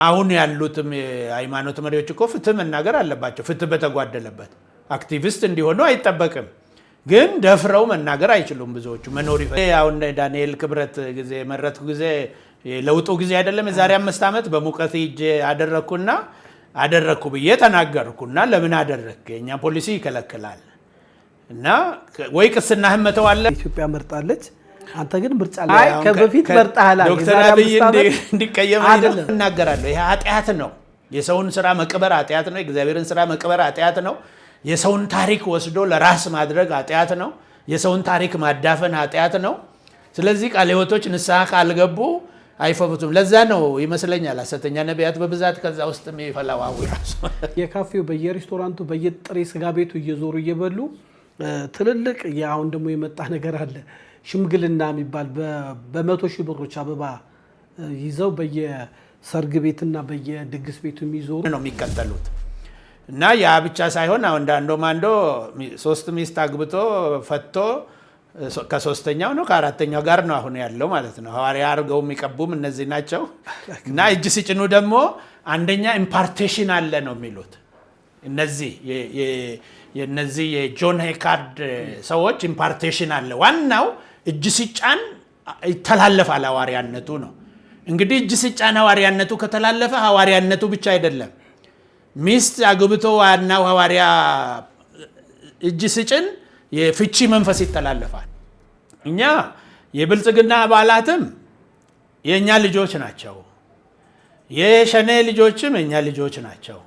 አሁን ያሉትም ሃይማኖት መሪዎች እኮ ፍትህ መናገር አለባቸው። ፍትህ በተጓደለበት አክቲቪስት እንዲሆኑ አይጠበቅም። ግን ደፍረው መናገር አይችሉም ብዙዎቹ መኖር አሁን ዳንኤል ክብረት ጊዜ መረጥኩ ጊዜ ለውጡ ጊዜ አይደለም የዛሬ 5 ዓመት በሙቀት ሂጄ አደረኩ ብዬ ተናገርኩና ለምን አደረክ የኛ ፖሊሲ ይከለክላል እና ወይ ቅስናህን መተዋለ ኢትዮጵያ መርጣለች አንተ ግን ምርጫ ላይ ከበፊት መርጣሃል ዶክተር አብይ እንዲቀየም እናገራለሁ። ይሄ ኃጢአት ነው። የሰውን ስራ መቅበር ኃጢአት ነው። የእግዚአብሔርን ስራ መቅበር ኃጢአት ነው። የሰውን ታሪክ ወስዶ ለራስ ማድረግ ኃጢአት ነው። የሰውን ታሪክ ማዳፈን ኃጢአት ነው። ስለዚህ ቃለ ሕይወቶች ንስሐ ካልገቡ አይፈቱም። ለዛ ነው ይመስለኛል ሐሰተኛ ነቢያት በብዛት ከዛ ውስጥ የሚፈላዋው ራሱ የካፌው በየሬስቶራንቱ በየጥሬ ስጋ ቤቱ እየዞሩ እየበሉ ትልልቅ ያው እንደሞ የመጣ ነገር አለ ሽምግልና የሚባል በመቶ ሺህ ብሮች አበባ ይዘው በየሰርግ ቤትና በየድግስ ቤቱ የሚዞሩ ነው የሚከተሉት። እና ያ ብቻ ሳይሆን አሁን አንዶ 3 ሚስት አግብቶ ፈቶ ከሶስተኛው ነው ከአራተኛው ጋር ነው አሁን ያለው ማለት ነው። ሐዋርያ አርገው የሚቀቡም እነዚህ ናቸው። እና እጅ ሲጭኑ ደግሞ አንደኛ ኢምፓርቴሽን አለ ነው የሚሉት። እነዚህ የጆን ሄካርድ ሰዎች ኢምፓርቴሽን አለ። ዋናው እጅ ሲጫን ይተላለፋል ሐዋርያነቱ ነው። እንግዲህ እጅ ሲጫን ሐዋርያነቱ ከተላለፈ ሐዋርያነቱ ብቻ አይደለም። ሚስት አግብቶ ዋናው ሐዋርያ እጅ ሲጭን የፍቺ መንፈስ ይተላለፋል። እኛ የብልጽግና አባላትም የኛ ልጆች ናቸው። የሸኔ ልጆችም የኛ ልጆች ናቸው።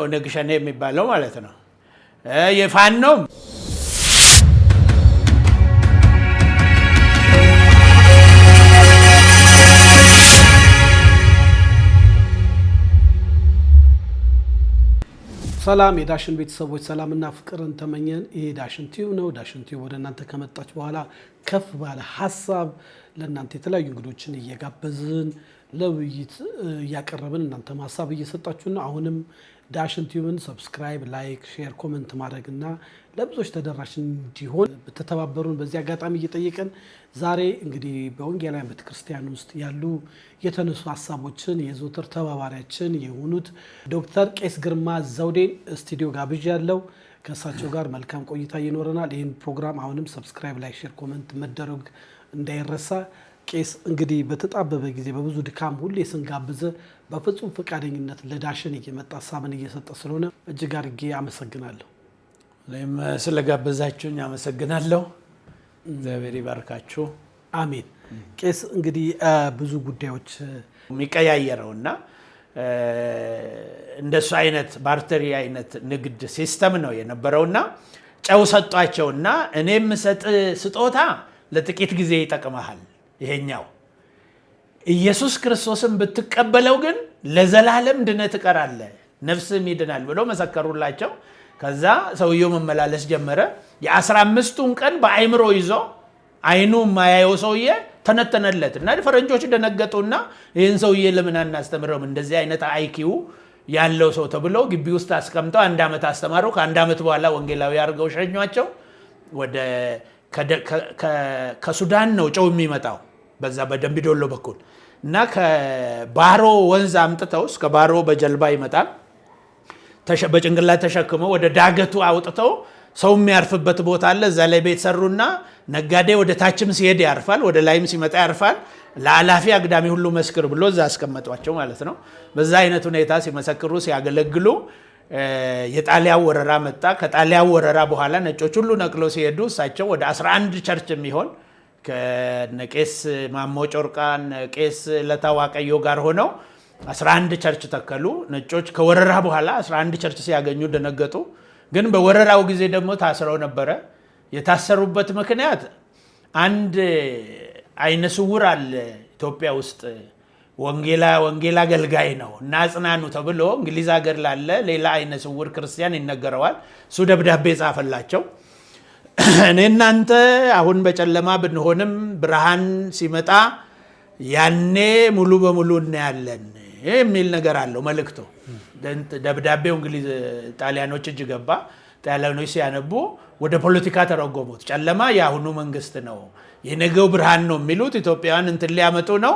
ኦነግ ሸኔ የሚባለው ማለት ነው። የፋኖም ሰላም የዳሽን ቤተሰቦች ሰላምና ፍቅርን ተመኘን። ይሄ ዳሽን ቲዩብ ነው። ዳሽን ቲዩብ ወደ እናንተ ከመጣች በኋላ ከፍ ባለ ሐሳብ ለእናንተ የተለያዩ እንግዶችን እየጋበዝን ለውይይት እያቀረብን እናንተም ሐሳብ እየሰጣችሁና አሁንም ዳሽን ቲዩብን ሰብስክራይብ፣ ላይክ፣ ሼር፣ ኮሜንት ማድረግና ለብዙዎች ተደራሽ እንዲሆን በተተባበሩን በዚህ አጋጣሚ እየጠየቀን ዛሬ እንግዲህ በወንጌላውያን ቤተክርስቲያን ውስጥ ያሉ የተነሱ ሐሳቦችን የዘወትር ተባባሪያችን የሆኑት ዶክተር ቄስ ግርማ ዘውዴን ስቱዲዮ ጋብዣ ያለው ከእሳቸው ጋር መልካም ቆይታ ይኖረናል። ይህን ፕሮግራም አሁንም ሰብስክራይብ፣ ላይክ፣ ሼር፣ ኮሜንት መደረግ እንዳይረሳ። ቄስ እንግዲህ በተጣበበ ጊዜ በብዙ ድካም ሁሌ ስንጋብዘ በፍጹም ፈቃደኝነት ለዳሽን እየመጣ ሐሳብን እየሰጠ ስለሆነ እጅግ አድርጌ አመሰግናለሁ። እኔም ስለጋበዛችሁኝ አመሰግናለሁ። እግዚአብሔር ይባርካችሁ። አሜን። ቄስ እንግዲህ ብዙ ጉዳዮች የሚቀያየረውና እንደሱ አይነት ባርተሪ አይነት ንግድ ሲስተም ነው የነበረውና ጨው ሰጧቸውና እኔ የምሰጥ ስጦታ ለጥቂት ጊዜ ይጠቅመሃል። ይሄኛው ኢየሱስ ክርስቶስን ብትቀበለው ግን ለዘላለም ድነህ ትቀራለህ፣ ነፍስህም ይድናል ብሎ መሰከሩላቸው። ከዛ ሰውየው መመላለስ ጀመረ። የ15ቱን ቀን በአይምሮ ይዞ አይኑ የማያየው ሰውዬ ተነተነለት እና ፈረንጆች ደነገጡና ይህን ሰውዬ ለምን አናስተምረውም እንደዚህ አይነት አይኪው ያለው ሰው ተብሎ ግቢ ውስጥ አስቀምጠው 1 ዓመት አስተማሩ። ከ1 ዓመት በኋላ ወንጌላዊ አድርገው ሸኟቸው። ከሱዳን ነው ጨው የሚመጣው በዛ በደምቢዶሎ በኩል እና ከባሮ ወንዝ አምጥተው እስከ ባሮ በጀልባ ይመጣል። በጭንቅላት ተሸክመው ወደ ዳገቱ አውጥተው ሰው የሚያርፍበት ቦታ አለ። እዛ ላይ ቤት ሰሩና ነጋዴ ወደ ታችም ሲሄድ ያርፋል፣ ወደ ላይም ሲመጣ ያርፋል። ለአላፊ አግዳሚ ሁሉ መስክር ብሎ እዛ አስቀመጧቸው ማለት ነው። በዛ አይነት ሁኔታ ሲመሰክሩ ሲያገለግሉ የጣሊያን ወረራ መጣ። ከጣሊያን ወረራ በኋላ ነጮች ሁሉ ነቅለው ሲሄዱ እሳቸው ወደ 11 ቸርች የሚሆን ከነቄስ ማሞ ጮርቃን ቄስ ለታዋቀዮ ጋር ሆነው 11 ቸርች ተከሉ። ነጮች ከወረራ በኋላ 11 ቸርች ሲያገኙ ደነገጡ። ግን በወረራው ጊዜ ደግሞ ታስረው ነበረ። የታሰሩበት ምክንያት አንድ አይነ ስውር አለ ኢትዮጵያ ውስጥ ወንጌላ አገልጋይ ነው እና አጽናኑ ተብሎ እንግሊዝ ሀገር ላለ ሌላ አይነ ስውር ክርስቲያን ይነገረዋል። እሱ ደብዳቤ ጻፈላቸው። እኔ እናንተ አሁን በጨለማ ብንሆንም ብርሃን ሲመጣ ያኔ ሙሉ በሙሉ እናያለን የሚል ነገር አለው መልእክቱ። ደብዳቤው እንግሊዝ ጣሊያኖች እጅ ገባ። ጣሊያኖች ሲያነቡ ወደ ፖለቲካ ተረጎሙት። ጨለማ የአሁኑ መንግስት ነው፣ የነገው ብርሃን ነው የሚሉት ኢትዮጵያውያን እንትን ሊያመጡ ነው።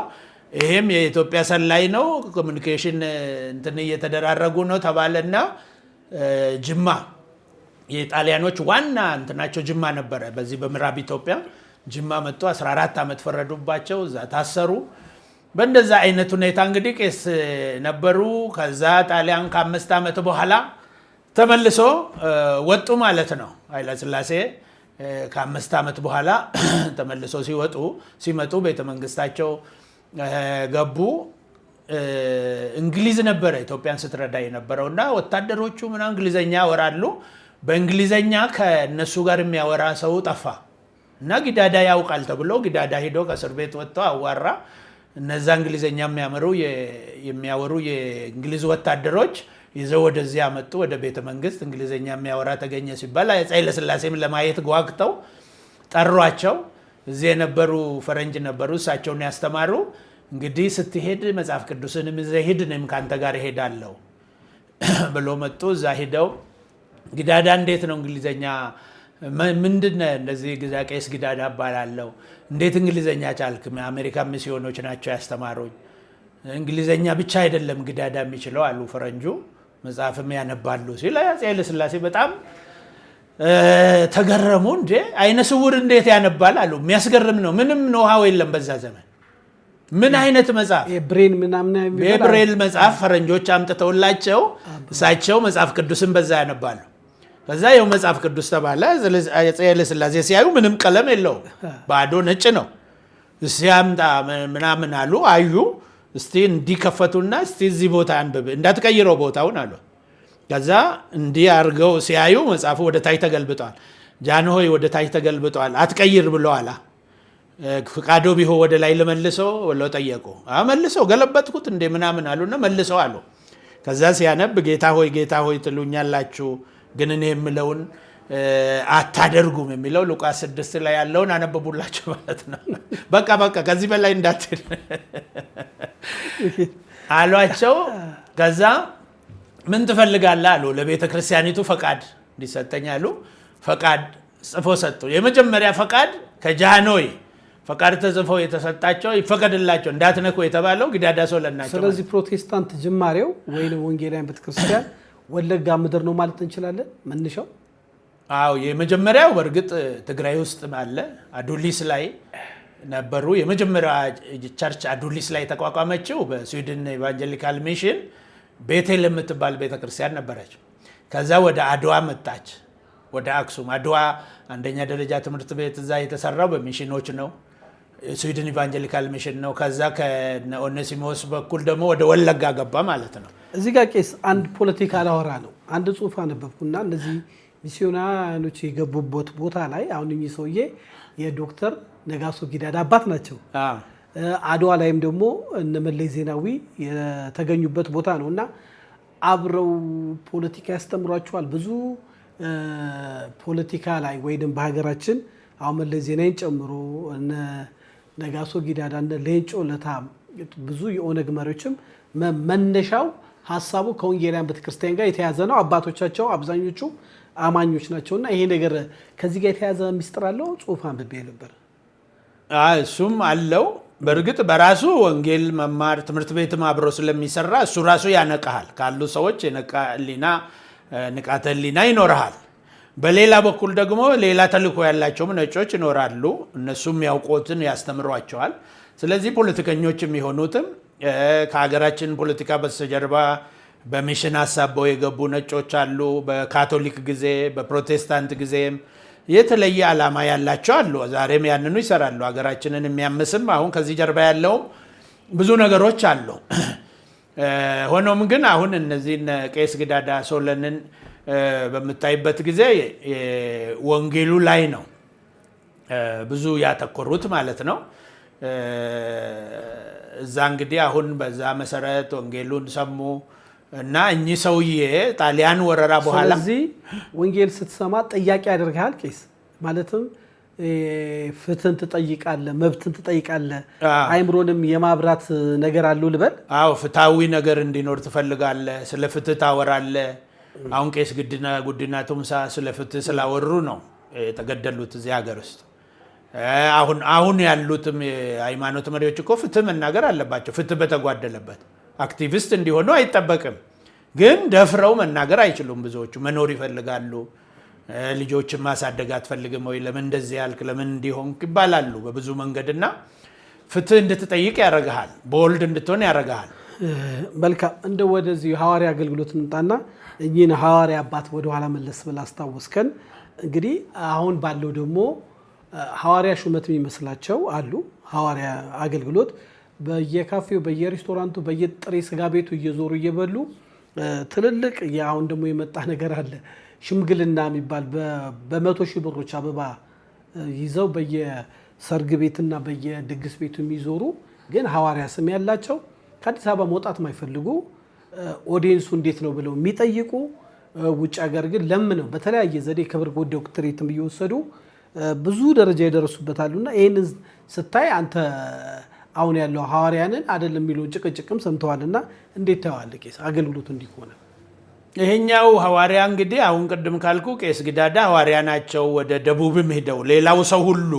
ይሄም የኢትዮጵያ ሰላይ ነው፣ ኮሚኒኬሽን እንትን እየተደራረጉ ነው ተባለና ጅማ የጣሊያኖች ዋና እንትናቸው ጅማ ነበረ። በዚህ በምዕራብ ኢትዮጵያ ጅማ መጥቶ 14 ዓመት ፈረዱባቸው፣ እዛ ታሰሩ። በእንደዛ አይነት ሁኔታ እንግዲህ ቄስ ነበሩ። ከዛ ጣሊያን ከ5 ዓመት በኋላ ተመልሶ ወጡ ማለት ነው። ኃይለሥላሴ ከ5 ዓመት በኋላ ተመልሶ ሲመጡ ቤተመንግስታቸው ገቡ። እንግሊዝ ነበረ ኢትዮጵያን ስትረዳ የነበረውና ወታደሮቹ ምናምን እንግሊዘኛ ያወራሉ። በእንግሊዘኛ ከነሱ ጋር የሚያወራ ሰው ጠፋ እና ጊዳዳ ያውቃል ተብሎ ጊዳዳ ሄዶ ከእስር ቤት ወጥቶ አዋራ። እነዛ እንግሊዘኛ የሚያወሩ የእንግሊዝ ወታደሮች ይዘው ወደዚህ ያመጡ። ወደ ቤተ መንግስት እንግሊዘኛ የሚያወራ ተገኘ ሲባል አፄ ኃይለሥላሴም ለማየት ጓግተው ጠሯቸው። እዚህ የነበሩ ፈረንጅ ነበሩ፣ እሳቸውን ያስተማሩ። እንግዲህ ስትሄድ መጽሐፍ ቅዱስንም ይዘህ ሂድ፣ እኔም ከአንተ ጋር እሄዳለሁ ብሎ መጡ። እዛ ሄደው ጊዳዳ እንዴት ነው እንግሊዘኛ ምንድነ? እንደዚህ ቄስ ጊዳዳ እባላለሁ። እንዴት እንግሊዘኛ ቻልክ? አሜሪካ ሚስዮኖች ናቸው ያስተማሩኝ። እንግሊዘኛ ብቻ አይደለም ጊዳዳ የሚችለው አሉ ፈረንጁ፣ መጽሐፍም ያነባሉ ሲል አፄ ኃይለሥላሴ በጣም ተገረሙ። እንዴ አይነ ስውር እንዴት ያነባል አሉ። የሚያስገርም ነው። ምንም ኖሃው የለም በዛ ዘመን። ምን አይነት መጽሐፍ? የብሬል መጽሐፍ ፈረንጆች አምጥተውላቸው እሳቸው መጽሐፍ ቅዱስን በዛ ያነባሉ። ከዛ ይኸው መጽሐፍ ቅዱስ ተባለ። አፄ ኃይለሥላሴ ሲያዩ ምንም ቀለም የለውም፣ ባዶ ነጭ ነው። ሲያምጣ ምናምን አሉ፣ አዩ። እስቲ እንዲከፈቱና እስቲ እዚህ ቦታ አንብብ፣ እንዳትቀይረው ቦታውን አሉ። ከዛ እንዲህ አድርገው ሲያዩ መጽሐፉ ወደ ታች ተገልብጧል። ጃንሆይ ወደ ታች ተገልብጧል፣ አትቀይር ብለዋል። ፍቃዶ ቢሆን ወደ ላይ ልመልሰው ብለው ጠየቁ። መልሰው ገለበጥኩት እንዴ ምናምን አሉና መልሰው አሉ። ከዛ ሲያነብ ጌታ ሆይ ትሉኛላችሁ ግን እኔ የምለውን አታደርጉም የሚለው ሉቃስ 6 ላይ ያለውን አነበቡላቸው ማለት ነው። በቃ ከዚህ በላይ እንዳትል አሏቸው። ከዛ ምን ትፈልጋለህ አሉ። ለቤተ ክርስቲያኒቱ ፈቃድ እንዲሰጠኝ አሉ። ፈቃድ ጽፎ ሰጡ። የመጀመሪያ ፈቃድ ከጃንሆይ ፈቃድ ተጽፈው የተሰጣቸው ይፈቀድላቸው እንዳትነኩ የተባለው ጊዳዳ ሶለናቸው። ስለዚህ ፕሮቴስታንት ጅማሬው ወይም ወንጌላውያን ቤተክርስቲያን ወለጋ ምድር ነው ማለት እንችላለን መነሻው? አዎ የመጀመሪያው በእርግጥ ትግራይ ውስጥ አለ። አዱሊስ ላይ ነበሩ። የመጀመሪያ ቸርች አዱሊስ ላይ ተቋቋመችው በስዊድን ኢቫንጀሊካል ሚሽን ቤቴል የምትባል ቤተክርስቲያን ነበረች። ከዛ ወደ አድዋ መጣች፣ ወደ አክሱም። አድዋ አንደኛ ደረጃ ትምህርት ቤት እዛ የተሰራው በሚሽኖች ነው፣ ስዊድን ኢቫንጀሊካል ሚሽን ነው። ከዛ ከኦኔሲሞስ በኩል ደግሞ ወደ ወለጋ ገባ ማለት ነው። እዚህ ጋር ቄስ አንድ ፖለቲካ ላወራ ነው። አንድ ጽሁፍ አነበብኩና እነዚህ ሚስዮናኖች የገቡበት ቦታ ላይ አሁን እኚህ ሰውዬ የዶክተር ነጋሶ ጊዳዳ አባት ናቸው። አድዋ ላይም ደግሞ እነ መለስ ዜናዊ የተገኙበት ቦታ ነው እና አብረው ፖለቲካ ያስተምሯቸዋል። ብዙ ፖለቲካ ላይ ወይም በሀገራችን አሁን መለስ ዜናዊን ጨምሮ እነ ነጋሶ ጊዳዳ እነ ሌንጮ ለታ ብዙ የኦነግ መሪዎችም መነሻው ሀሳቡ ከወንጌላውያን ቤተክርስቲያን ጋር የተያዘ ነው። አባቶቻቸው አብዛኞቹ አማኞች ናቸውና ይሄ ነገር ከዚህ ጋር የተያዘ ሚስጥር አለው። ጽሁፍ አንብቤ ነበር። እሱም አለው። በእርግጥ በራሱ ወንጌል መማር ትምህርት ቤትም አብሮ ስለሚሰራ እሱ ራሱ ያነቃሃል። ካሉ ሰዎች ንቃተ ህሊና ይኖርሃል። በሌላ በኩል ደግሞ ሌላ ተልእኮ ያላቸውም ነጮች ይኖራሉ። እነሱም ያውቁትን ያስተምሯቸዋል። ስለዚህ ፖለቲከኞች የሚሆኑትም ከሀገራችን ፖለቲካ በስተጀርባ በሚሽን አሳበው የገቡ ነጮች አሉ። በካቶሊክ ጊዜ በፕሮቴስታንት ጊዜም የተለየ ዓላማ ያላቸው አሉ። ዛሬም ያንኑ ይሰራሉ። ሀገራችንን የሚያምስም አሁን ከዚህ ጀርባ ያለው ብዙ ነገሮች አሉ። ሆኖም ግን አሁን እነዚህን ቄስ ጊዳዳ ሶለንን በምታይበት ጊዜ ወንጌሉ ላይ ነው ብዙ ያተኮሩት ማለት ነው። እዛ እንግዲህ አሁን በዛ መሰረት ወንጌሉን ሰሙ እና እኚህ ሰውዬ ጣሊያን ወረራ በኋላ ስለዚህ ወንጌል ስትሰማ ጥያቄ ያደርግሃል ቄስ። ማለትም ፍትህን ትጠይቃለህ፣ መብትን ትጠይቃለህ፣ አይምሮንም የማብራት ነገር አለው ልበል። አዎ ፍትሃዊ ነገር እንዲኖር ትፈልጋለህ። ስለ ፍትህ ታወራለህ። አሁን ቄስ ጉዲና ቱምሳ ስለ ፍትህ ስላወሩ ነው የተገደሉት እዚህ ሀገር ውስጥ። አሁን ያሉትም ሃይማኖት መሪዎች እኮ ፍትህ መናገር አለባቸው። ፍትህ በተጓደለበት አክቲቪስት እንዲሆኑ አይጠበቅም። ግን ደፍረው መናገር አይችሉም። ብዙዎቹ መኖር ይፈልጋሉ። ልጆችን ማሳደግ አትፈልግም ወይ? ለምን እንደዚህ ያልክ? ለምን እንዲሆን ይባላሉ በብዙ መንገድና ፍትህ እንድትጠይቅ ያደርግሃል። ቦልድ እንድትሆን ያደርግሃል። መልካም። እንደ ወደዚህ ሐዋርያ አገልግሎት እንምጣና እኚህን ሐዋርያ አባት ወደኋላ መለስ ብላ አስታወስከን። እንግዲህ አሁን ባለው ደግሞ ሐዋርያ ሹመት የሚመስላቸው አሉ። ሐዋርያ አገልግሎት በየካፌው፣ በየሬስቶራንቱ፣ በየጥሬ ስጋ ቤቱ እየዞሩ እየበሉ ትልልቅ አሁን ደግሞ የመጣ ነገር አለ ሽምግልና የሚባል በመቶ ሺህ ብሮች አበባ ይዘው በየሰርግ ቤትና በየድግስ ቤቱ የሚዞሩ ግን ሐዋርያ ስም ያላቸው ከአዲስ አበባ መውጣት የማይፈልጉ ኦዲየንሱ እንዴት ነው ብለው የሚጠይቁ ውጭ ሀገር ግን ለምነው በተለያየ ዘዴ ክብር ዶክትሬትም እየወሰዱ ብዙ ደረጃ የደረሱበታሉና ይህንን ስታይ አንተ አሁን ያለው ሐዋርያንን አይደለም የሚለውን ጭቅጭቅም ሰምተዋልና እንዴት ታየዋለህ? ቄስ አገልግሎቱ እንዲሆነ ይሄኛው ሐዋርያ እንግዲህ አሁን ቅድም ካልኩ ቄስ ጊዳዳ ሐዋርያ ናቸው። ወደ ደቡብም ሄደው ሌላው ሰው ሁሉ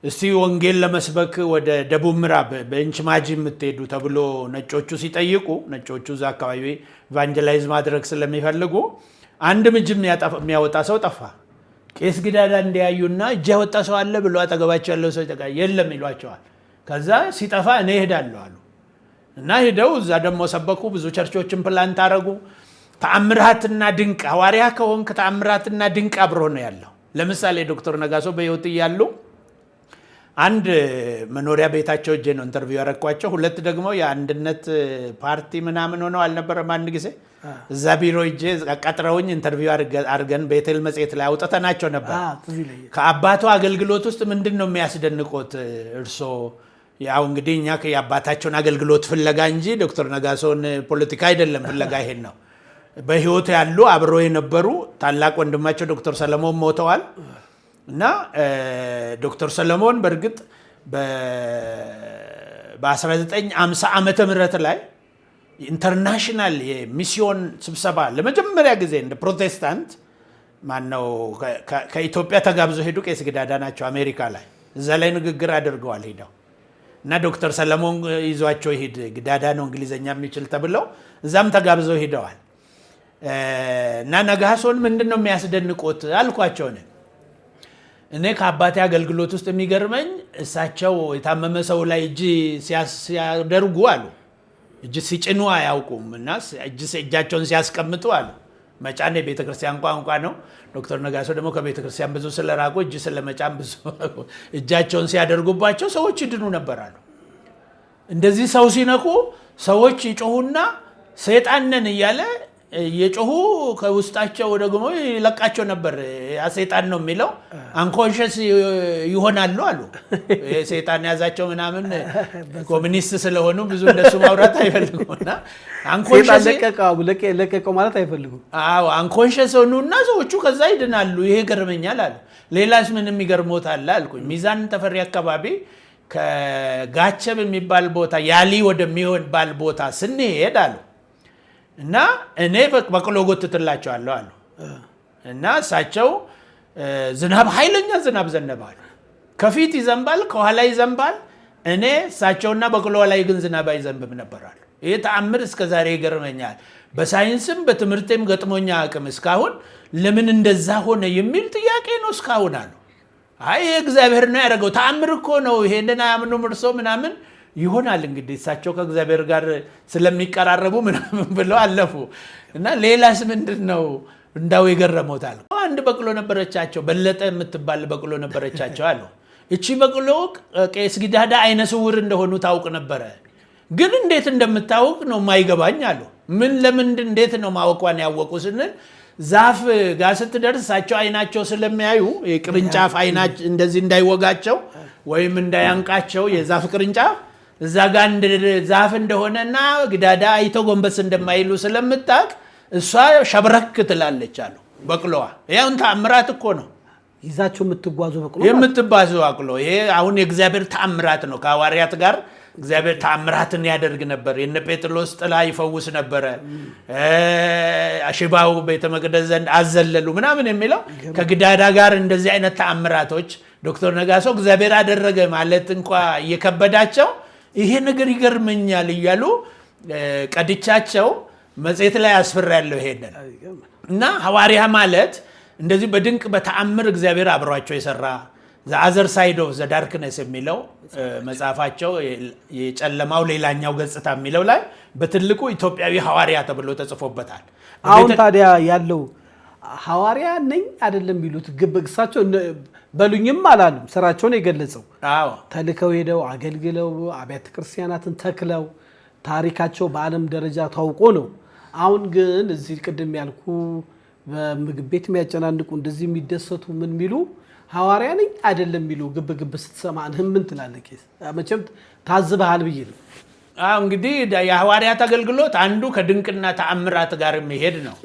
እስቲ ወንጌል ለመስበክ ወደ ደቡብ ምዕራብ በእንች ማጂ የምትሄዱ ተብሎ ነጮቹ ሲጠይቁ ነጮቹ እዛ አካባቢ ኢቫንጀላይዝ ማድረግ ስለሚፈልጉ አንድ ምጅ የሚያወጣ ሰው ጠፋ። ቄስ ጊዳዳ እንዲያዩና እጅ ያወጣ ሰው አለ ብሎ አጠገባቸው ያለው ሰው የለም ይሏቸዋል። ከዛ ሲጠፋ እኔ እሄዳለሁ አሉ እና ሄደው እዛ ደግሞ ሰበኩ። ብዙ ቸርቾችን ፕላንት አረጉ። ተአምራትና ድንቅ ሐዋርያ ከሆንክ ተአምራትና ድንቅ አብሮ ነው ያለው። ለምሳሌ ዶክተር ነጋሶ በህይወት እያሉ አንድ መኖሪያ ቤታቸው እጄ ነው ኢንተርቪው ያረኳቸው። ሁለት ደግሞ የአንድነት ፓርቲ ምናምን ሆነው አልነበረም አንድ ጊዜ እዛ ቢሮ እጄ ቀጥረውኝ ኢንተርቪው አርገን ቤቴል መጽሔት ላይ አውጥተናቸው ነበር። ከአባቱ አገልግሎት ውስጥ ምንድን ነው የሚያስደንቆት እርሶ? ያው እንግዲህ እኛ የአባታቸውን አገልግሎት ፍለጋ እንጂ ዶክተር ነጋሶን ፖለቲካ አይደለም ፍለጋ ይሄን ነው። በህይወት ያሉ አብሮ የነበሩ ታላቅ ወንድማቸው ዶክተር ሰለሞን ሞተዋል እና ዶክተር ሰለሞን በእርግጥ በ1950 ዓመተ ምህረት ላይ ኢንተርናሽናል የሚስዮን ስብሰባ ለመጀመሪያ ጊዜ እንደ ፕሮቴስታንት ማነው ከኢትዮጵያ ተጋብዞ ሄዱ። ቄስ ጊዳዳ ናቸው አሜሪካ ላይ እዛ ላይ ንግግር አድርገዋል ሄደው እና ዶክተር ሰለሞን ይዟቸው ሄድ ጊዳዳ ነው እንግሊዘኛ የሚችል ተብለው እዛም ተጋብዘው ሄደዋል። እና ነጋሶን ምንድን ነው የሚያስደንቆት አልኳቸው። እኔ ከአባቴ አገልግሎት ውስጥ የሚገርመኝ እሳቸው የታመመ ሰው ላይ እጅ ሲያደርጉ አሉ እጅ ሲጭኑ አያውቁም እና እጃቸውን ሲያስቀምጡ አሉ። መጫን የቤተክርስቲያን ቋንቋ ነው። ዶክተር ነጋሶ ደግሞ ከቤተክርስቲያን ብዙ ስለራቁ እጅ ስለመጫን ብዙ እጃቸውን ሲያደርጉባቸው ሰዎች ይድኑ ነበር አሉ። እንደዚህ ሰው ሲነኩ ሰዎች ይጮሁና ሰይጣን ነን እያለ የጮሁ ከውስጣቸው ደግሞ ይለቃቸው ነበር። ያ ሰይጣን ነው የሚለው አንኮንሽስ ይሆናሉ አሉ። ሰይጣን ያዛቸው ምናምን ኮሚኒስት ስለሆኑ ብዙ እንደሱ ማውራት አይፈልጉና አንኮንሽስ ለቀቀው ማለት አይፈልጉም። አዎ አንኮንሽስ ሆኑና ሰዎቹ ከዛ ይድናሉ። ይሄ ገርመኛል አሉ። ሌላስ ምንም ይገርሞታል አልኩኝ። ሚዛን ተፈሪ አካባቢ ከጋቸብ የሚባል ቦታ ያሊ ወደሚባል ቦታ ስንሄድ አሉ እና እኔ በቅሎ ጎትትላቸዋለሁ አሉ እና እሳቸው ዝናብ ኃይለኛ ዝናብ ዘነበዋል። ከፊት ይዘንባል፣ ከኋላ ይዘንባል። እኔ እሳቸውና በቅሎ ላይ ግን ዝናብ አይዘንብም ነበራሉ። ይሄ ተአምር እስከዛሬ ይገርመኛል። በሳይንስም በትምህርቴም ገጥሞኛ አቅም እስካሁን ለምን እንደዛ ሆነ የሚል ጥያቄ ነው እስካሁን አሉ። አይ እግዚአብሔር ነው ያደረገው ተአምር እኮ ነው። ይሄንን አያምኑም እርሶ ምናምን ይሆናል እንግዲህ እሳቸው ከእግዚአብሔር ጋር ስለሚቀራረቡ ምናምን ብለው አለፉ እና ሌላስ ምንድን ነው እንዳው ይገረሞታል። አንድ በቅሎ ነበረቻቸው፣ በለጠ የምትባል በቅሎ ነበረቻቸው አሉ። እቺ በቅሎ ቄስ ጊዳዳ አይነ ስውር እንደሆኑ ታውቅ ነበረ፣ ግን እንዴት እንደምታውቅ ነው የማይገባኝ አሉ። ምን ለምንድን እንዴት ነው ማወቋን ያወቁ ስንል ዛፍ ጋር ስትደርስ እሳቸው አይናቸው ስለሚያዩ የቅርንጫፍ አይናቸው እንደዚህ እንዳይወጋቸው ወይም እንዳያንቃቸው የዛፍ ቅርንጫፍ እዛ ጋር ዛፍ እንደሆነና ጊዳዳ አይተው ጎንበስ እንደማይሉ ስለምታውቅ እሷ ሸብረክ ትላለች አሉ። በቅሎዋ ያው ተአምራት እኮ ነው ይዛቸው የምትጓዙ በቅሎ የምትባዙ በቅሎ። ይሄ አሁን የእግዚአብሔር ተአምራት ነው። ከሐዋርያት ጋር እግዚአብሔር ተአምራትን ያደርግ ነበር። የነ ጴጥሮስ ጥላ ይፈውስ ነበረ። ሽባው ቤተ መቅደስ ዘንድ አዘለሉ ምናምን የሚለው ከጊዳዳ ጋር እንደዚህ አይነት ተአምራቶች ዶክተር ነጋሶ እግዚአብሔር አደረገ ማለት እንኳ እየከበዳቸው ይሄ ነገር ይገርመኛል እያሉ ቀድቻቸው መጽሔት ላይ አስፈራለሁ ሄደን እና ሐዋርያ ማለት እንደዚህ በድንቅ በተአምር እግዚአብሔር አብሯቸው የሰራ the other side of the darkness የሚለው መጽሐፋቸው የጨለማው ሌላኛው ገጽታ የሚለው ላይ በትልቁ ኢትዮጵያዊ ሐዋርያ ተብሎ ተጽፎበታል። አሁን ታዲያ ያለው ሐዋርያ ነኝ አይደለም የሚሉት ግብግሳቸው በሉኝም አላሉም። ስራቸውን የገለጸው ተልከው ሄደው አገልግለው አብያተ ክርስቲያናትን ተክለው ታሪካቸው በዓለም ደረጃ ታውቆ ነው። አሁን ግን እዚህ ቅድም ያልኩ በምግብ ቤት የሚያጨናንቁ እንደዚህ የሚደሰቱ ምን የሚሉ ሐዋርያ ነኝ አይደለም የሚሉ ግብግብ ስትሰማ ምን ትላለህ? ቄስ መቼም ታዝበሃል ብዬ ነው። እንግዲህ የሐዋርያት አገልግሎት አንዱ ከድንቅና ተአምራት ጋር የሚሄድ ነው።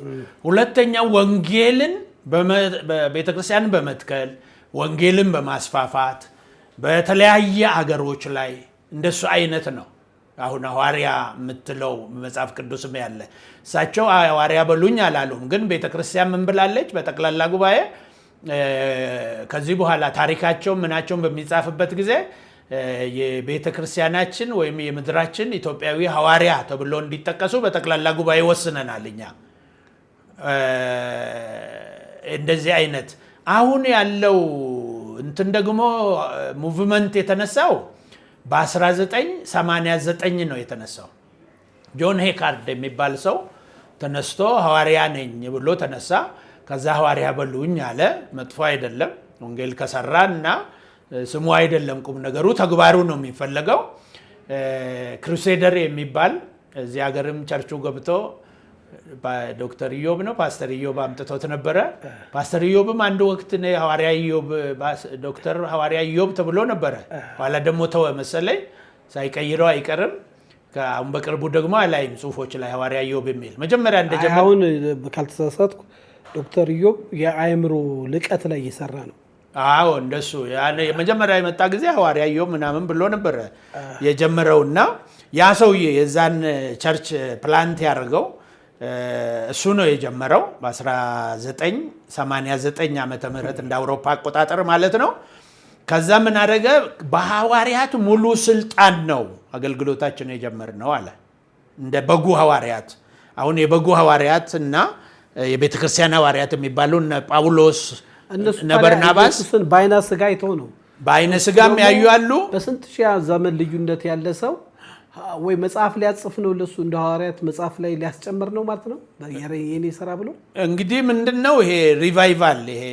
ሁለተኛው ወንጌልን በቤተክርስቲያን በመትከል ወንጌልን በማስፋፋት በተለያየ አገሮች ላይ እንደሱ አይነት ነው። አሁን ሐዋርያ የምትለው መጽሐፍ ቅዱስም ያለ እሳቸው ሐዋርያ በሉኝ አላሉም። ግን ቤተክርስቲያን ምን ብላለች? በጠቅላላ ጉባኤ ከዚህ በኋላ ታሪካቸው ምናቸውን በሚጻፍበት ጊዜ የቤተክርስቲያናችን ወይም የምድራችን ኢትዮጵያዊ ሐዋርያ ተብሎ እንዲጠቀሱ በጠቅላላ ጉባኤ ወስነናል። እኛ እንደዚህ አይነት አሁን ያለው እንትን ደግሞ ሙቭመንት የተነሳው በ1989 ነው የተነሳው። ጆን ሄካርድ የሚባል ሰው ተነስቶ ሐዋርያ ነኝ ብሎ ተነሳ። ከዛ ሐዋርያ በሉኝ አለ። መጥፎ አይደለም ወንጌል ከሰራ እና ስሙ አይደለም ቁም ነገሩ ተግባሩ ነው የሚፈለገው። ክሩሴደር የሚባል እዚህ ሀገርም ቸርቹ ገብቶ ዶክተር ኢዮብ ነው ፓስተር ኢዮብ አምጥቶት ነበረ። ፓስተር ኢዮብም አንድ ወቅት ሐዋርያ ኢዮብ ዶክተር ሐዋርያ ኢዮብ ተብሎ ነበረ። ኋላ ደግሞ ተወ መሰለኝ ሳይቀይረው አይቀርም። አሁን በቅርቡ ደግሞ አላይም ጽሁፎች ላይ ሐዋርያ ኢዮብ የሚል መጀመሪያ እንደጀመረ አሁን ካልተሳሳትኩ ዶክተር ኢዮብ የአእምሮ ልቀት ላይ እየሰራ ነው። አዎ እንደሱ የመጀመሪያ የመጣ ጊዜ ሐዋርያ ኢዮብ ምናምን ብሎ ነበረ የጀመረውና ያ ሰውዬ የዛን ቸርች ፕላንት ያደርገው እሱ ነው የጀመረው በ1989 ዓመተ ምህረት እንደ አውሮፓ አቆጣጠር ማለት ነው። ከዛ ምን አደረገ? በሐዋርያት ሙሉ ስልጣን ነው አገልግሎታችን የጀመርነው አለ። እንደ በጉ ሐዋርያት አሁን የበጉ ሐዋርያት እና የቤተክርስቲያን ሐዋርያት የሚባሉ እነ ጳውሎስ እነ በርናባስ በአይነ ስጋ አይተው ነው። በአይነ ስጋም ያዩ አሉ። በስንት ሺህ ዘመን ልዩነት ያለ ሰው ወይ መጽሐፍ ሊያጽፍ ነው ለሱ እንደ ሐዋርያት መጽሐፍ ላይ ሊያስጨምር ነው ማለት ነው የኔ ስራ ብሎ እንግዲህ ምንድነው ይሄ ሪቫይቫል ይሄ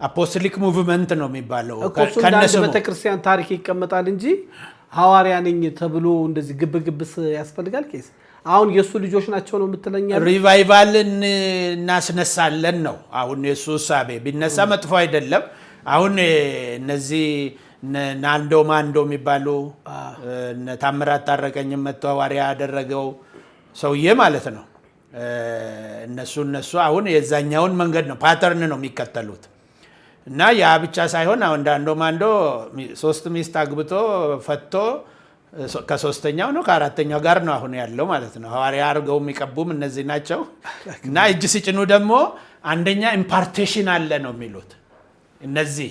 አፖስቶሊክ ሙቭመንት ነው የሚባለው። ከነሱ ቤተክርስቲያን ታሪክ ይቀመጣል እንጂ ሐዋርያ ነኝ ተብሎ እንደዚህ ግብግብስ ያስፈልጋል? ቄስ አሁን የሱ ልጆች ናቸው ነው የምትለኛ? ሪቫይቫልን እናስነሳለን ነው አሁን የሱ ሐሳቤ። ቢነሳ መጥፎ አይደለም። አሁን እነዚህ ናንዶ ማንዶ የሚባሉ ታምራት ታረቀኝም መጥቶ ሐዋርያ ያደረገው ሰውዬ ማለት ነው። እነሱ አሁን የዛኛውን መንገድ ነው ፓተርን ነው የሚከተሉት። እና ያ ብቻ ሳይሆን አሁን ናንዶ ማንዶ 3 ሚስት አግብቶ ፈቶ ከሶስተኛው ነው ከአራተኛው ጋር ነው አሁን ያለው ማለት ነው። ሐዋርያ አድርገው የሚቀቡም እነዚህ ናቸው። እና እጅ ሲጭኑ ደግሞ አንደኛ ኢምፓርቴሽን አለ ነው የሚሉት እነዚህ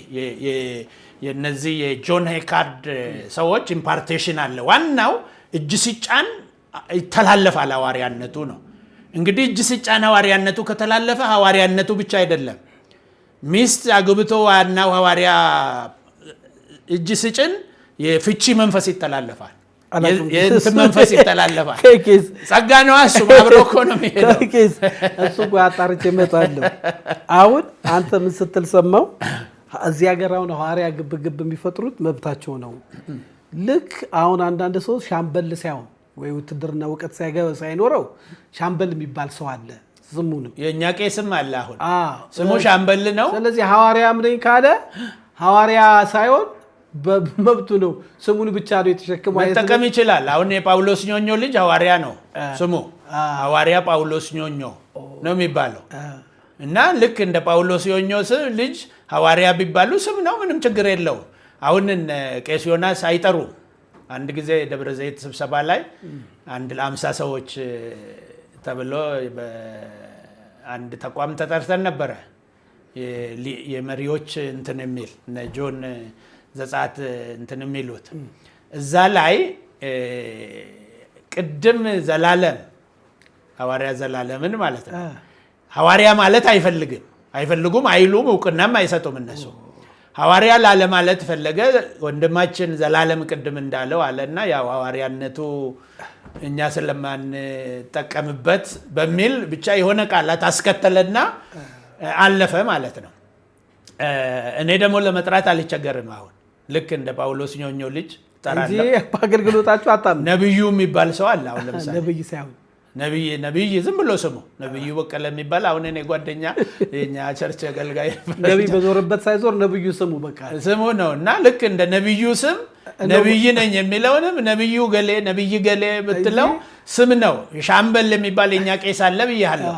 የነዚህ የጆን ሄካርድ ሰዎች ኢምፓርቴሽን አለ። ዋናው እጅ ሲጫን ይተላለፋል ሐዋርያነቱ ነው። እንግዲህ እጅ ሲጫን ሐዋርያነቱ ከተላለፈ ሐዋርያነቱ ብቻ አይደለም። ሚስት አግብቶ ዋናው ሐዋርያ እጅ ሲጭን የፍቺ መንፈስ ይተላለፋል። የእንትን መንፈስ ይተላለፋል። ጸጋ ነው እሱ አብሮ እኮ ነው የሚሄደው። እሱ እኮ አጣርቼ እመጣለሁ። አሁን አንተ ምን ስትል ሰማው? እዚህ ሀገር አሁን ሐዋርያ ግብግብ የሚፈጥሩት መብታቸው ነው። ልክ አሁን አንዳንድ ሰው ሻምበል ሳይሆን ወይ ውትድርና እውቀት ሳይኖረው ሻምበል የሚባል ሰው አለ። ስሙንም የኛ ቄስም አለ አሁን ስሙ ሻምበል ነው። ስለዚህ ሐዋርያም ነኝ ካለ ሐዋርያ ሳይሆን በመብቱ ነው ስሙን ብቻ ነው የተሸከመው መጠቀም ይችላል። አሁን የጳውሎስ ኞኞ ልጅ ሐዋርያ ነው ስሙ ሐዋርያ ጳውሎስ ኞኞ ነው የሚባለው። እና ልክ እንደ ጳውሎስ ኞኞ ልጅ ሐዋርያ ቢባሉ ስም ነው፣ ምንም ችግር የለው። አሁን ቄስ ዮናስ አይጠሩ። አንድ ጊዜ ደብረ ዘይት ስብሰባ ላይ አንድ ለ50 ሰዎች ተብሎ በአንድ ተቋም ተጠርተን ነበረ የመሪዎች እንትን የሚል እነ ጆን ዘጸአት እንትን የሚሉት እዛ ላይ ቅድም ዘላለም ሐዋርያ ዘላለምን ማለት ነው። ሐዋርያ ማለት አይፈልጉም አይሉም፣ እውቅናም አይሰጡም እነሱ። ሐዋርያ ላለ ማለት ፈለገ። ወንድማችን ዘላለም ቅድም እንዳለው አለና ያው ሐዋርያነቱ እኛ ስለማንጠቀምበት በሚል ብቻ የሆነ ቃላት አስከተለና አለፈ ማለት ነው። እኔ ደግሞ ለመጥራት አልቸገርም። አሁን ልክ እንደ ጳውሎስ ኞኞ ልጅ እንጂ በአገልግሎታችሁ አታምኑ። ነብዩ የሚባል ሰው አለ። አሁን ለምሳሌ ነብይ ሳይሆን ነብይ ዝም ብሎ ስሙ ነብዩ በቀለ የሚባል አሁን እኔ ጓደኛ የኛ ቸርች አገልጋይ ነብይ በዞረበት ሳይዞር ነብዩ ስሙ በቃ ስሙ ነው። እና ልክ እንደ ነብዩ ስም ነብይ ነኝ የሚለውንም ነብዩ ገሌ ነብይ ገሌ ብትለው ስም ነው። ሻምበል የሚባል የኛ ቄስ አለ ብያለሁ።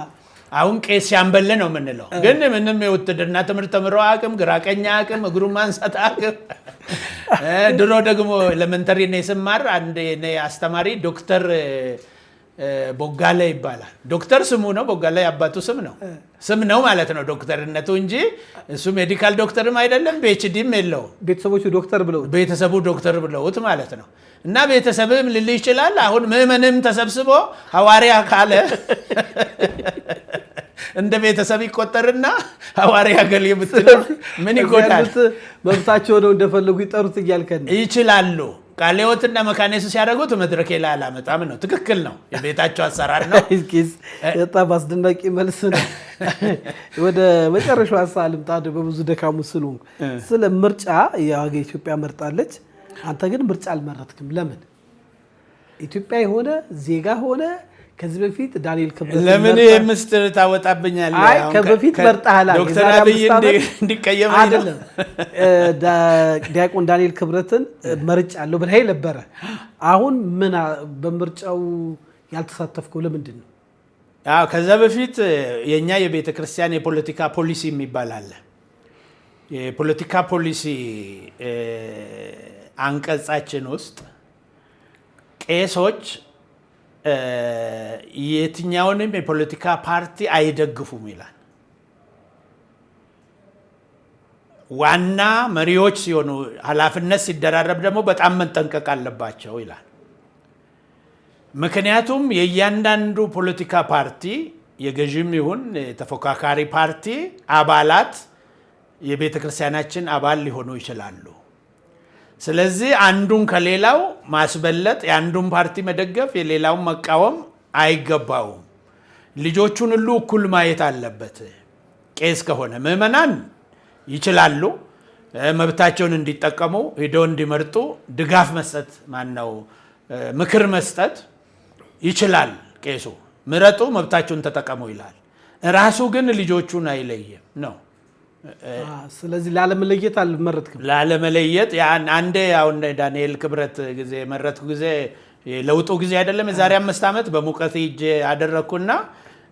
አሁን ቄስ ሻምበል ነው የምንለው፣ ግን ምንም የውትድርና ትምህርት ተምሮ አቅም ግራቀኛ አቅም እግሩን ማንሳት አቅም። ድሮ ደግሞ ኤሌመንተሪ ነው ስማር አንድ አስተማሪ ዶክተር ቦጋለ ይባላል። ዶክተር ስሙ ነው፣ ቦጋለ የአባቱ ስም ነው ማለት ነው ዶክተርነቱ እንጂ እሱ ሜዲካል ዶክተርም አይደለም፣ ፒኤችዲም የለውም። ቤተሰቡ ዶክተር ብለውት ማለት ነው። እና ቤተሰብም ልል ይችላል። አሁን ምዕመንም ተሰብስቦ ሐዋርያ ካለ እንደ ቤተሰብ ይቆጠርና ሐዋርያ ገሌ ብትለው ምን ይጎዳል? መብታቸው ነው፣ እንደፈለጉ ይጠሩት እያልከን ይችላሉ። ቃለ ሕይወትና መካነ ኢየሱስ ሲያደርጉት መድረክ ላይ አላመጣም ነው። ትክክል ነው፣ የቤታቸው አሰራር ነው። በጣም አስደናቂ መልስ ነው። ወደ መጨረሻው ሀሳብ ልምጣ። በብዙ ደካሙ ስለሆንኩ ስለ ምርጫ ኢትዮጵያ መርጣለች፣ አንተ ግን ምርጫ አልመረጥክም። ለምን? ኢትዮጵያ የሆነ ዜጋ ሆነ ከዚህ በፊት ዳንኤል ክብረት ለምን ምስጢር ታወጣብኛለህ? አይ ከበፊት መርጣሃል። ዶክተር አብይ እንዲቀየም አይደለም። ዲያቆን ዳንኤል ክብረትን መርጫለሁ ብለህ ነበረ። አሁን ምን በምርጫው ያልተሳተፍከው ለምንድን ነው? አዎ ከዛ በፊት የኛ የቤተ ክርስቲያን የፖለቲካ ፖሊሲ የሚባል አለ። የፖለቲካ ፖሊሲ አንቀጻችን ውስጥ ቄሶች የትኛውንም የፖለቲካ ፓርቲ አይደግፉም ይላል። ዋና መሪዎች ሲሆኑ ኃላፊነት ሲደራረብ ደግሞ በጣም መጠንቀቅ አለባቸው ይላል። ምክንያቱም የእያንዳንዱ ፖለቲካ ፓርቲ የገዥም ይሁን ተፎካካሪ ፓርቲ አባላት የቤተ ክርስቲያናችን አባል ሊሆኑ ይችላሉ። ስለዚህ አንዱን ከሌላው ማስበለጥ፣ የአንዱን ፓርቲ መደገፍ፣ የሌላውን መቃወም አይገባውም። ልጆቹን ሁሉ እኩል ማየት አለበት። ቄስ ከሆነ ምዕመናን ይችላሉ መብታቸውን እንዲጠቀሙ ሄደው እንዲመርጡ ድጋፍ መስጠት ምክር መስጠት ይችላል። ቄሱ ምረጡ፣ መብታቸውን ተጠቀሙ ይላል። ራሱ ግን ልጆቹን አይለይም ነው። ስለዚህ ላለመለየት አልመረጥክም። ላለመለየት አንዴ አሁን ዳንኤል ክብረት ጊዜ መረጥኩ ጊዜ ለውጡ ጊዜ አይደለም የዛሬ 5 ዓመት በሙቀት ሂጄ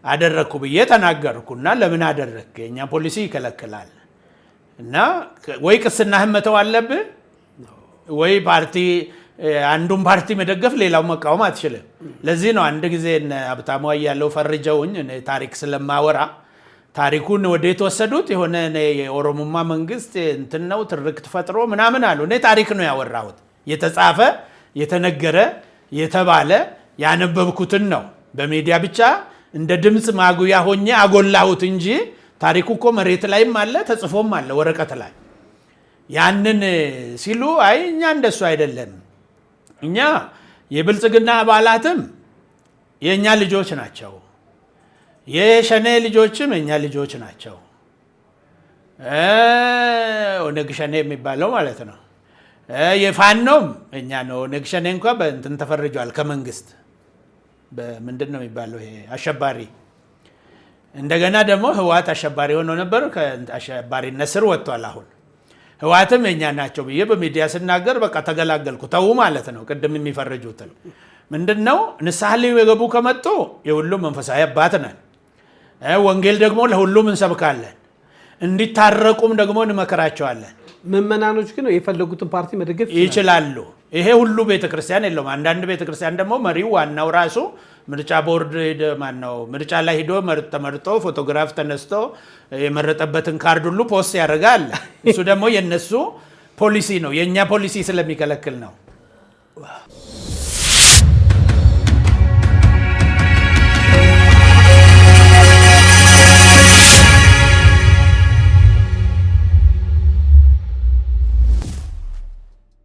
አደረግኩ ብዬ ተናገርኩና ለምን አደረግክ? የኛ ፖሊሲ ይከለክላል እና ወይ ቅስናህን መተው አለብህ ወይ አንዱን ፓርቲ መደገፍ ሌላው መቃወም አትችልም። ለዚህ ነው አንድ ጊዜ ሀብታሙ ያለው ፈርጀውኝ ታሪክ ስለማወራ ታሪኩን ወዴት ወሰዱት? የሆነ የኦሮሞማ መንግስት እንትን ነው ትርክት ፈጥሮ ምናምን አሉ። እኔ ታሪክ ነው ያወራሁት፣ የተጻፈ የተነገረ የተባለ ያነበብኩትን ነው። በሚዲያ ብቻ እንደ ድምፅ ማጉያ ሆኜ አጎላሁት እንጂ ታሪኩ እኮ መሬት ላይም አለ ተጽፎም አለ ወረቀት ላይ። ያንን ሲሉ አይ እኛ እንደሱ አይደለም፣ እኛ የብልጽግና አባላትም የእኛ ልጆች ናቸው፣ የሸኔ ልጆችም የእኛ ልጆች ናቸው። ኦነግ ሸኔ የሚባለው ማለት ነው። የፋኖም እኛ ነው። ኦነግ ሸኔ እንኳ በእንትን ተፈርጇል ከመንግስት በምንድን ነው የሚባለው ይሄ አሸባሪ። እንደገና ደግሞ ህወሓት አሸባሪ ሆኖ ነበር፣ ከአሸባሪነት ስር ወጥቷል። አሁን ህወሓትም የኛ ናቸው ብዬ በሚዲያ ስናገር በቃ ተገላገልኩ። ተው ማለት ነው። ቅድም የሚፈርጁትን ምንድነው ንስሐ ሊገቡ ከመጡ የሁሉም መንፈሳዊ አባት ነን። ወንጌል ደግሞ ለሁሉም እንሰብካለን። እንዲታረቁም ደግሞ እንመከራቸዋለን። ምዕመናኖች ግን የፈለጉትን ፓርቲ መደገፍ ይችላሉ። ይሄ ሁሉ ቤተክርስቲያን የለውም። አንዳንድ ቤተክርስቲያን ደግሞ መሪው ዋናው ራሱ ምርጫ ቦርድ ማን ነው ምርጫ ላይ ሄዶ ተመርጦ ፎቶግራፍ ተነስቶ የመረጠበትን ካርድ ሁሉ ፖስት ያደርጋል። እሱ ደግሞ የነሱ ፖሊሲ ነው፣ የኛ ፖሊሲ ስለሚከለክል ነው።